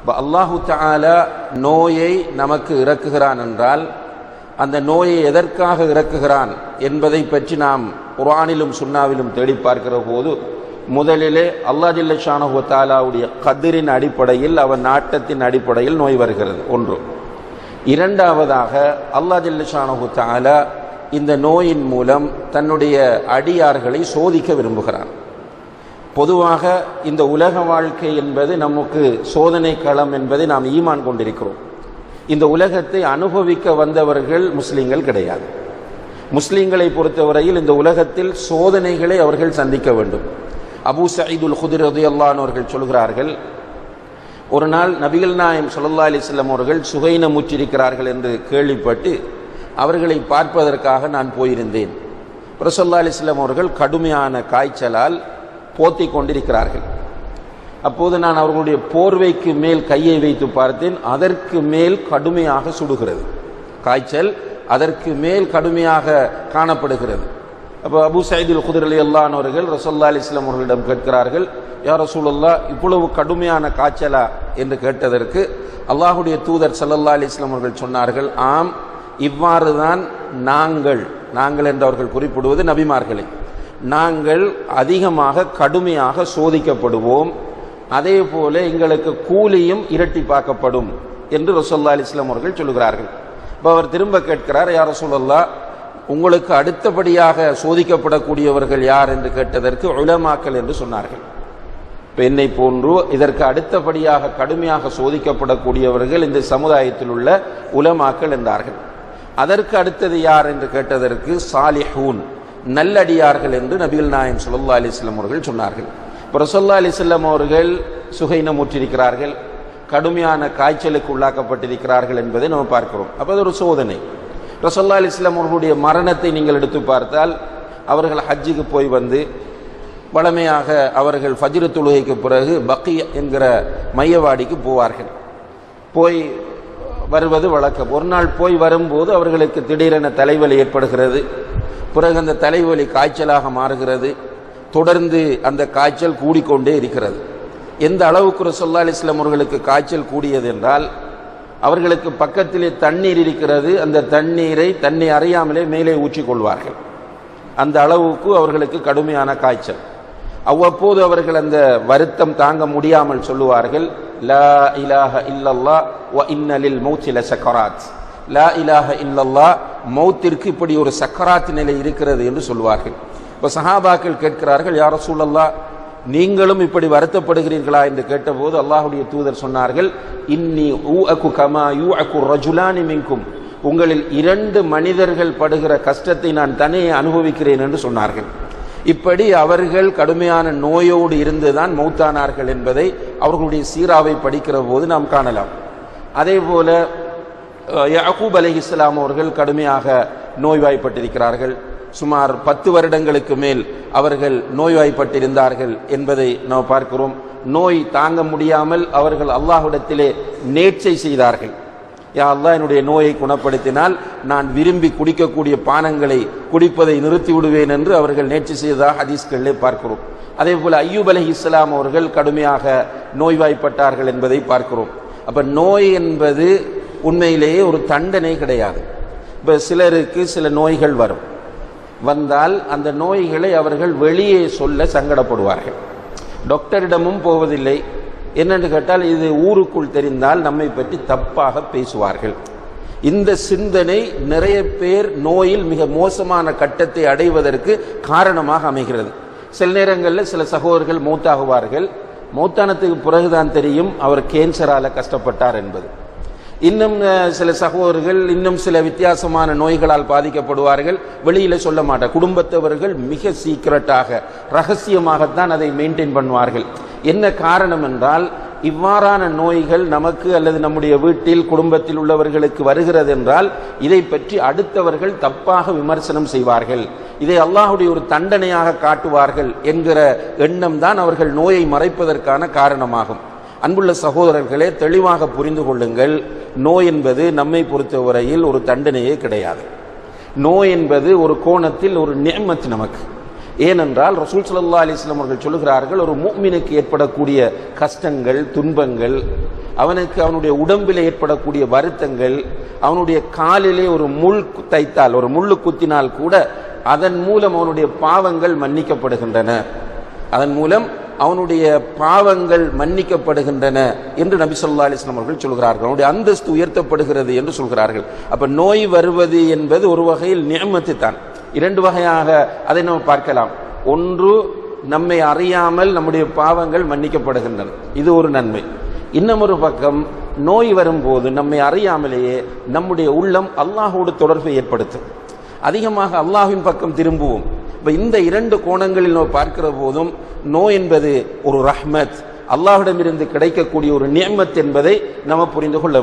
இப்போ அல்லாஹு தஆலா நோயை நமக்கு இறக்குகிறான் என்றால் அந்த நோயை எதற்காக இறக்குகிறான் என்பதை பற்றி நாம் குர்ஆனிலும் சுன்னாவிலும் தேடி பார்க்கிற போது முதலிலே அல்லாஹ் ஜல்ல ஷானஹு வ தஆலாவுடைய கதிரின் அடிப்படையில் அவன் நாட்டத்தின் அடிப்படையில் நோய் வருகிறது ஒன்று. இரண்டாவதாக அல்லாஹ் ஜல்ல ஷானஹு வ தஆலா இந்த நோயின் மூலம் தன்னுடைய அடியார்களை சோதிக்க விரும்புகிறான். பொதுவாக இந்த உலக வாழ்க்கை என்பது நமக்கு சோதனை களம் என்பதை நாம் ஈமான் கொண்டிருக்கிறோம். இந்த உலகத்தை அனுபவிக்க வந்தவர்கள் முஸ்லிம்கள் கிடையாது. முஸ்லிம்களை பொறுத்தவரையில் இந்த உலகத்தில் சோதனைகளை அவர்கள் சந்திக்க வேண்டும். அபூ சயீதுல் குத்ரி ரலியல்லாஹு அன்ஹு அவர்கள் சொல்கிறார்கள், ஒரு நாள் நபிகள் நாயகம் ஸல்லல்லாஹு அலைஹி வஸல்லம் அவர்கள் சுகைனமுற்றிருக்கிறார்கள் என்று கேள்விப்பட்டு அவர்களை பார்ப்பதற்காக நான் போயிருந்தேன். ஸல்லல்லாஹு அலைஹி வஸல்லம் அவர்கள் கடுமையான காய்ச்சலால் போத்தி கொண்டிருக்கிறார்கள். அப்போது நான் அவர்களுடைய போர்வைக்கு மேல் கையை வைத்து பார்த்தேன். அதற்கு மேல் கடுமையாக சுடுகிறது. காய்ச்சல் அதற்கு மேல் கடுமையாக காணப்படுகிறது. அப்போ அபூ சயீதுல் குத்ரி ரலியல்லாஹு அன்ஹு அவர்கள் ரசூலுல்லாஹி அலைஹி வஸல்லம் அவர்களிடம் கேட்கிறார்கள், யா ரசூலல்லாஹ், இவ்வளவு கடுமையான காய்ச்சலா என்று கேட்டதற்கு அல்லாஹ்வுடைய தூதர் ஸல்லல்லாஹு அலைஹி வஸல்லம் அவர்கள் சொன்னார்கள், ஆம், இவ்வாறு தான் நாங்கள் என்று அவர்கள் குறிப்பிடுவது நபிமார்களை, நாங்கள் அதிகமாக கடுமையாக சோதிக்கப்படுவோம், அதே போல எங்களுக்கு கூலியும் இரட்டிப்பாக்கப்படும் என்று ரசூலுல்லாஹி அலைஹி வஸல்லம் அவர்கள் சொல்கிறார்கள். இப்போ அவர் திரும்ப கேட்கிறார், யா ரசூலல்லாஹ், உங்களுக்கு அடுத்தபடியாக சோதிக்கப்படக்கூடியவர்கள் யார் என்று கேட்டதற்கு உலமாக்கள் என்று சொன்னார்கள். இப்போ என்னை போன்று இதற்கு அடுத்தபடியாக கடுமையாக சோதிக்கப்படக்கூடியவர்கள் இந்த சமுதாயத்தில் உள்ள உலமாக்கள் என்றார்கள். அதற்கு அடுத்தது யார் என்று கேட்டதற்கு சாலிஹூன், நல்லடியார்கள் என்று நபிகள் நாயகம் ஸல்லல்லாஹு அலைஹி வஸல்லம் அவர்கள் சொன்னார்கள். இப்போ ரசூலுல்லாஹி அலைஹி வஸல்லம் அவர்கள் சுகைனமுற்றிருக்கிறார்கள், கடுமையான காய்ச்சலுக்கு உள்ளாக்கப்பட்டிருக்கிறார்கள் என்பதை நம்ம பார்க்கிறோம். அப்போ அது ஒரு சோதனை. ரசூலுல்லாஹி அலைஹி வஸல்லம் அவர்களுடைய மரணத்தை நீங்கள் எடுத்து பார்த்தால் அவர்கள் ஹஜ்ஜுக்கு போய் வந்து வழமையாக அவர்கள் ஃபஜ்ர் தொழுகைக்கு பிறகு பக்கி என்கிற மையவாடிக்கு போவார்கள். போய் வருவது வழக்கம். ஒரு நாள் போய் வரும்போது அவர்களுக்கு திடீரென தலைவலி ஏற்படுகிறது. பிறகு அந்த தலைவலி காய்ச்சலாக மாறுகிறது. தொடர்ந்து அந்த காய்ச்சல் கூடிக்கொண்டே இருக்கிறது. எந்த அளவுக்கு ரசூலுல்லாஹி அலைஹி வஸல்லம் அவர்களுக்கு காய்ச்சல் கூடியது என்றால் அவர்களுக்கு பக்கத்திலே தண்ணீர் இருக்கிறது, அந்த தண்ணீரை தன்னை அறியாமலே மேலே ஊற்றிக்கொள்வார்கள். அந்த அளவுக்கு அவர்களுக்கு கடுமையான காய்ச்சல். அவ்வப்போது அவர்கள் அந்த வருத்தம் தாங்க முடியாமல் சொல்லுவார்கள், லா இலாஹ இல்லல்லாஹ் வ இன்ன லில் மௌத்தி லசக்கராத், லா இலாஹ இல்லல்லாஹ், மௌத்திற்கு இப்படி ஒரு சக்கராத் நிலை இருக்கிறது என்று சொல்வார்கள். இப்போ சஹாபாக்கள் கேட்கிறார்கள், யா ரசூலல்லாஹ், நீங்களும் இப்படி வருத்தப்படுகிறீர்களா என்று கேட்டபோது அல்லாஹ்வுடைய தூதர் சொன்னார்கள், இன்னி ஊஅகு கமா யூஅகு ரஜுலானி மின்கும், உங்களில் 2 மனிதர்கள் படுகிற கஷ்டத்தை நான் தனியே அனுபவிக்கிறேன் என்று சொன்னார்கள். இப்படி அவர்கள் கடுமையான நோயோடு இருந்துதான் மௌத்தானார்கள் என்பதை அவர்களுடைய சீராவை படிக்கிற போது நாம் காணலாம். அதே போல யாக்கூப் அலைஹிஸ்ஸலாம் அவர்கள் கடுமையாக நோய்வாய்ப்பட்டிருக்கிறார்கள். சுமார் 10 வருடங்களுக்கு மேல் அவர்கள் நோய்வாய்ப்பட்டிருந்தார்கள் என்பதை நாம் பார்க்கிறோம். நோய் தாங்க முடியாமல் அவர்கள் அல்லாஹ்விடத்திலே நேர்ச்சை செய்தார்கள். யா அல்லாஹ், என்னுடைய நோயை குணப்படுத்தினால் நான் விரும்பி குடிக்கக்கூடிய பானங்களை குடிப்பதை நிறுத்தி விடுவேன் என்று அவர்கள் நேர்ச்சி செய்ததாக ஹதீஸ்களிலே பார்க்கிறோம். அதே போல அய்யூப் அலைஹிஸ்ஸலாம் அவர்கள் கடுமையாக நோய்வாய்ப்பட்டார்கள் என்பதை பார்க்கிறோம். அப்ப நோய் என்பது உண்மையிலேயே ஒரு தண்டனை கிடையாது. இப்போ சிலருக்கு சில நோய்கள் வந்தால் அந்த நோய்களை அவர்கள் வெளியே சொல்ல சங்கடப்படுவார்கள். டாக்டரிடமும் போவதில்லை. என்னென்று கேட்டால் இது ஊருக்குள் தெரிந்தால் நம்மை பற்றி தப்பாக பேசுவார்கள். இந்த சிந்தனை நிறைய பேர் நோயில் மிக மோசமான கட்டத்தை அடைவதற்கு காரணமாக அமைகிறது. சில நேரங்களில் சில சகோதரர்கள் மௌத்தாகுவார்கள். மௌத்தானத்துக்கு பிறகுதான் தெரியும் அவர் கேன்சரால் கஷ்டப்பட்டார் என்பது. இன்னும் சில சகோதரர்கள் இன்னும் சில வித்தியாசமான நோய்களால் பாதிக்கப்படுவார்கள். வெளியில சொல்ல மாட்டார். குடும்பத்தவர்கள் மிக சீக்கிரட்டாக ரகசியமாகத்தான் அதை மெயின்டைன் பண்ணுவார்கள். என்ன காரணம் என்றால், இவ்வாறான நோய்கள் நமக்கு அல்லது நம்முடைய வீட்டில் குடும்பத்தில் உள்ளவர்களுக்கு வருகிறது என்றால் இதை பற்றி அடுத்தவர்கள் தப்பாக விமர்சனம் செய்வார்கள், இதை அல்லாஹ்வுடைய ஒரு தண்டனையாக காட்டுவார்கள் என்கிற எண்ணம் தான் அவர்கள் நோயை மறைப்பதற்கான காரணமாகும். அன்புள்ள சகோதரர்களே, தெளிவாக புரிந்து கொள்ளுங்கள், நோய் என்பது நம்மை பொறுத்தவரையில் ஒரு தண்டனையே கிடையாது. நோய் என்பது ஒரு கோணத்தில் ஒரு நிஅமத் நமக்கு. ஏனென்றால் ரசூல் ஸல்லல்லாஹு அலைஹி வஸல்லம் அவர்கள் சொல்லுகிறார்கள், ஒரு முஃமினுக்கு ஏற்படக்கூடிய கஷ்டங்கள், துன்பங்கள், அவனுக்கு அவனுடைய உடம்பில் ஏற்படக்கூடிய வருத்தங்கள், அவனுடைய காலிலே ஒரு முள் தைத்தால், ஒரு முள்ளு குத்தினால் கூட அதன் மூலம் அவனுடைய பாவங்கள் மன்னிக்கப்படுகின்றன, அதன் மூலம் அவனுடைய பாவங்கள் மன்னிக்கப்படுகின்றன என்று நபி ஸல்லல்லாஹு அலைஹி வஸல்லம் அவர்கள் சொல்கிறார்கள். அவனுடைய அந்தஸ்து உயர்த்தப்படுகிறது என்று சொல்கிறார்கள். அப்ப நோய் வருவது என்பது ஒரு வகையில் நிஅமத்து தான். இரண்டு வகையாக அதை நாம் பார்க்கலாம். ஒன்று, நம்மை அறியாமல் நம்முடைய பாவங்கள் மன்னிக்கப்படுகின்றன, இது ஒரு நன்மை. இன்னமொரு பக்கம், நோய் வரும்போது நம்மை அறியாமலேயே நம்முடைய உள்ளம் அல்லாஹ்வோடு தொடர்பை ஏற்படுத்தும், அதிகமாக அல்லாஹ்வின் பக்கம் திரும்புவோம். இப்ப இந்த இரண்டு கோணங்களில் நாம் பார்க்கிற போதும் நோய் என்பது ஒரு ரஹ்மத், அல்லாஹ்விடமிருந்து கிடைக்கக்கூடிய ஒரு நிஅமத் என்பதை நாம் புரிந்து கொள்ள